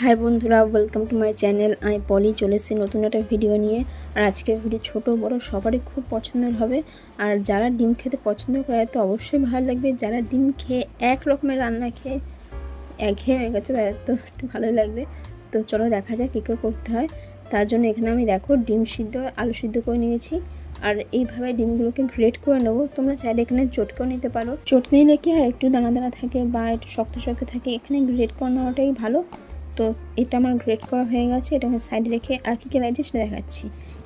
हाय बंधुरा welcome to my channel आई पली चले एसेছি नतून एक भिडियो निये और आज के भिडियो छोटो बड़ो सबारই खूब पछंदेर होबे और जारा डिम खेते पछंद करे तो अवश्य भालो लागबे। जारा डिम खेये एक रकमेर रान्ना खेये एकघेये हये गेছে তাদের তো একটু ভালোই লাগবে। তো চলো দেখা যাক কী করে করতে হয়। তার জন্য এখানে আমি দেখো ডিম সিদ্ধ আর আলু সিদ্ধ করে নিয়েছি আর এইভাবে ডিমগুলোকে গ্রেট করে নেব। তোমরা চাইলে এখানে চটকেও নিতে পারো। চটকে নিলে কি হয় একটু দানা দানা থাকে বা একটু শক্ত শক্ত থাকে, এখানে গ্রেট করে নেওয়াটাই ভালো। তো এটা আমার গ্রেট করা হয়ে গেছে, এটাকে সাইডে রেখে আর কি লাগছে সেটা দেখাচ্ছি।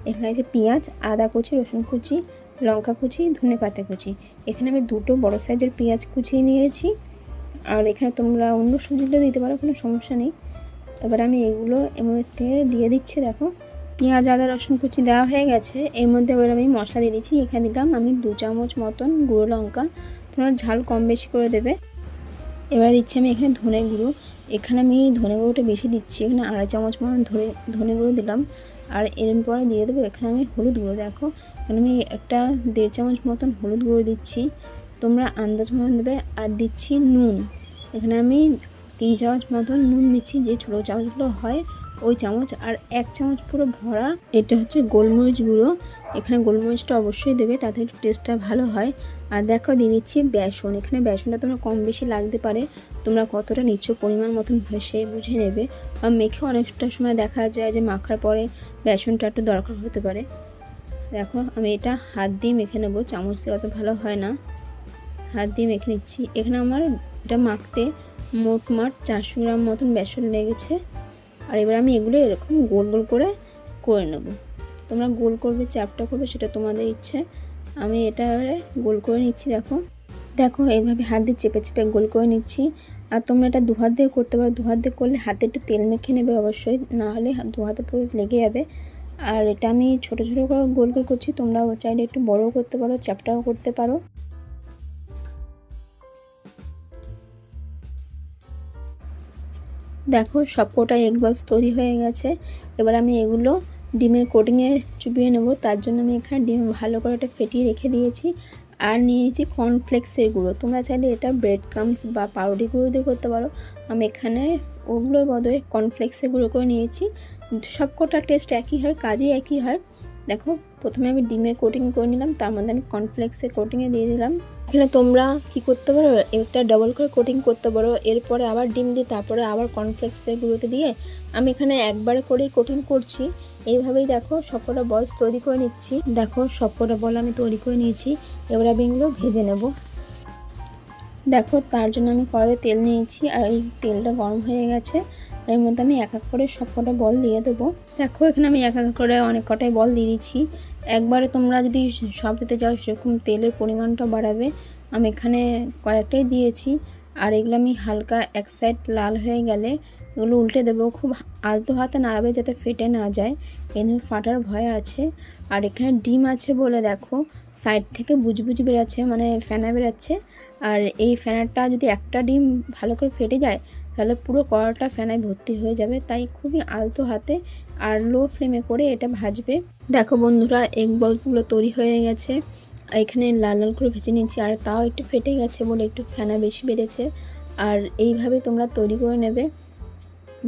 এখানে লাগছে পেঁয়াজ, আদা কুচি, রসুন কুচি, লঙ্কা কুচি, ধনে পাতা কুচি। এখানে আমি দুটো বড় সাইজের পেঁয়াজ কুচিয়ে নিয়েছি আর এখানে তোমরা অন্য সবজিটা দিতে পারো, কোনো সমস্যা নেই। এবার আমি এগুলো এর মধ্যে দিয়ে দিচ্ছি। দেখো পেঁয়াজ, আদা, রসুন কুচি দেওয়া হয়ে গেছে। এর মধ্যে এবার আমি মশলা দিয়ে দিচ্ছি। এখানে দিলাম আমি 2 চামচ মতন গুঁড়ো লঙ্কা, তোমরা ঝাল কম বেশি করে দেবে। এবার দিচ্ছি আমি এখানে ধনে গুঁড়ো। এখানে আমি ধনে গুঁড়োটা বেশি দিচ্ছি, এখানে 2.5 চামচ মতন ধনে গুঁড়ো দিলাম। আর এরপরে দিয়ে দেবো এখানে আমি হলুদ গুঁড়ো। দেখো এখানে আমি একটা 1.5 চামচ মতন হলুদ গুঁড়ো দিচ্ছি, তোমরা আন্দাজ মতন দেবে। আর দিচ্ছি নুন, এখানে আমি 3 চামচ মতন নুন দিচ্ছি, যে ছোটো চামচগুলো হয় ওই চামচ। আর 1 চামচ পুরো ভরা এটা হচ্ছে গোলমরিচ গুঁড়ো। এখানে গোলমরিচটা অবশ্যই দেবে, তাতে টেস্টটা ভালো হয়। আর দেখো দিয়ে দিচ্ছি বেসন। এখানে বেসনটা তোমরা কম বেশি লাগতে পারে, তোমরা কতটা নিচ্ছ পরিমাণ মতন হয় সেই বুঝে নেবে। আর মেখে অনেকটা সময় দেখা যায় যে মাখার পরে বেসনটা একটু দরকার হতে পারে। দেখো আমি এটা হাত দিয়ে মেখে নেবো, চামচ দিয়ে অত ভালো হয় না, হাত দিয়ে মেখে নিচ্ছি। এখানে আমার এটা মাখতে মোটমাট 400 গ্রাম মতন বেসন লেগেছে। আর এবার আমি এগুলো এরকম গোল গোল করে নেব। তোমরা গোল করবে চ্যাপটা করবে সেটা তোমাদের ইচ্ছে, আমি এটা এবারে গোল করে নিচ্ছি। দেখো এইভাবে হাত দিয়ে চেপে চেপে গোল করে নিচ্ছি। আর তোমরা এটা 2 হাত দিয়ে করতে পারো, 2 হাত দিয়ে করলে হাতে একটু তেল মেখে নেবে অবশ্যই, না হলে 2 হাতে পুরো লেগে যাবে। আর এটা আমি ছোটো ছোটো করে গোল গোল করছি, তোমরা চাইলে একটু বড়ও করতে পারো, চ্যাপটাও করতে পারো। দেখো সবকটা এগ বলস তৈরি হয়ে গেছে। এবার আমি এগুলো ডিমের কোটিংয়ে চুবিয়ে নেব। তার জন্য আমি এখানে ডিম ভালো করে এটা ফেটিয়ে রেখে দিয়েছি। আর নিয়ে নিয়েছি কর্নফ্লেক্সের গুঁড়ো, তোমরা চাইলে এটা ব্রেড ক্রাম্বস বা পাউরুটি গুঁড়ো দিয়ে করতে পারো। আমি এখানে ওগুলোর বদলে কর্নফ্লেক্সের গুঁড়ো করে নিয়েছি। সবকটা টেস্ট একই হয়, কাজই একই হয়। দেখো প্রথমে আমি ডিমের কোটিং করে নিলাম, তার মধ্যে আমি কর্নফ্লেক্সের কোটিংয়ে দিয়ে দিলাম। এখানে তোমরা কি করতে পারো, একটা ডাবল করে কোটিং করতে পারো, এরপরে আবার ডিম দিয়ে তারপরে আবার কর্নফ্লেক্সের গুঁড়োতে দিয়ে। আমি এখানে একবারে করেই কোটিং করছি। এইভাবেই দেখো সবকটা বলস তৈরি করে নিচ্ছি। দেখো সবকটা বল আমি তৈরি করে নিয়েছি। এবার আমি এগুলো ভেজে নেব। দেখো তার জন্য আমি কড়াইতে তেল নিয়েছি আর এই তেলটা গরম হয়ে গেছে। এর মধ্যে আমি এক এক করে সবকটা বল দিয়ে দেবো। দেখো এখানে আমি এক এক করে অনেক কটাই বল দিয়ে দিচ্ছি। একবারে তোমরা যদি সব দিতে যাও সেরকম তেলের পরিমাণটা বাড়াবে। আমি এখানে কয়েকটাই দিয়েছি। আর এগুলো আমি হালকা এক সাইড লাল হয়ে গেলে এগুলো উল্টে দেবো। খুব আলতো হাতে নাড়াবে যাতে ফেটে না যায়, কিন্তু ফাটার ভয় আছে। আর এখানে ডিম আছে বলে দেখো সাইড থেকে বুজবুজি বেরাচ্ছে, মানে ফেনা বেরাচ্ছে। আর এই ফেনাটা যদি একটা ডিম ভালো করে ফেটে যায় তাহলে পুরো কড়াটা ফেনায় ভর্তি হয়ে যাবে। তাই খুবই আলতো হাতে আর লো ফ্লেমে করে এটা ভাজবে। দেখো বন্ধুরা এগ বলসগুলো তৈরি হয়ে গেছে। এখানে লাল লাল করে ভেজে নিচ্ছি, আর তাও একটু ফেটে গেছে বলে একটু ফেনা বেশি বেড়েছে। আর এইভাবে তোমরা তৈরি করে নেবে।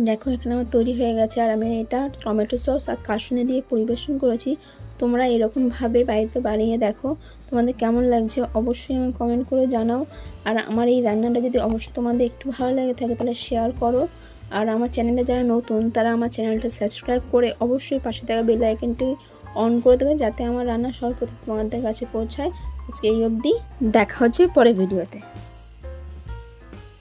দেখো এখানে আমার তৈরি হয়ে গেছে। আর আমি এটা টমেটো সস আর কাসুন্দি দিয়ে পরিবেশন করেছি। তোমরা এরকমভাবে বাড়িতে বানিয়ে দেখো, তোমাদের কেমন লাগছে অবশ্যই আমি কমেন্ট করে জানাও। আর আমার এই রান্নাটা যদি অবশ্যই তোমাদের একটু ভালো লাগে থাকে তাহলে শেয়ার করো। আর আমার চ্যানেলে যারা নতুন তারা আমার চ্যানেলটা সাবস্ক্রাইব করে অবশ্যই পাশে থাকা বেল আইকনটি অন করে দেবে, যাতে আমার রান্না সর্বপ্রথম তোমাদের কাছে পৌঁছায়। আজকে এই অবধি, দেখা হচ্ছে পরের ভিডিওতে।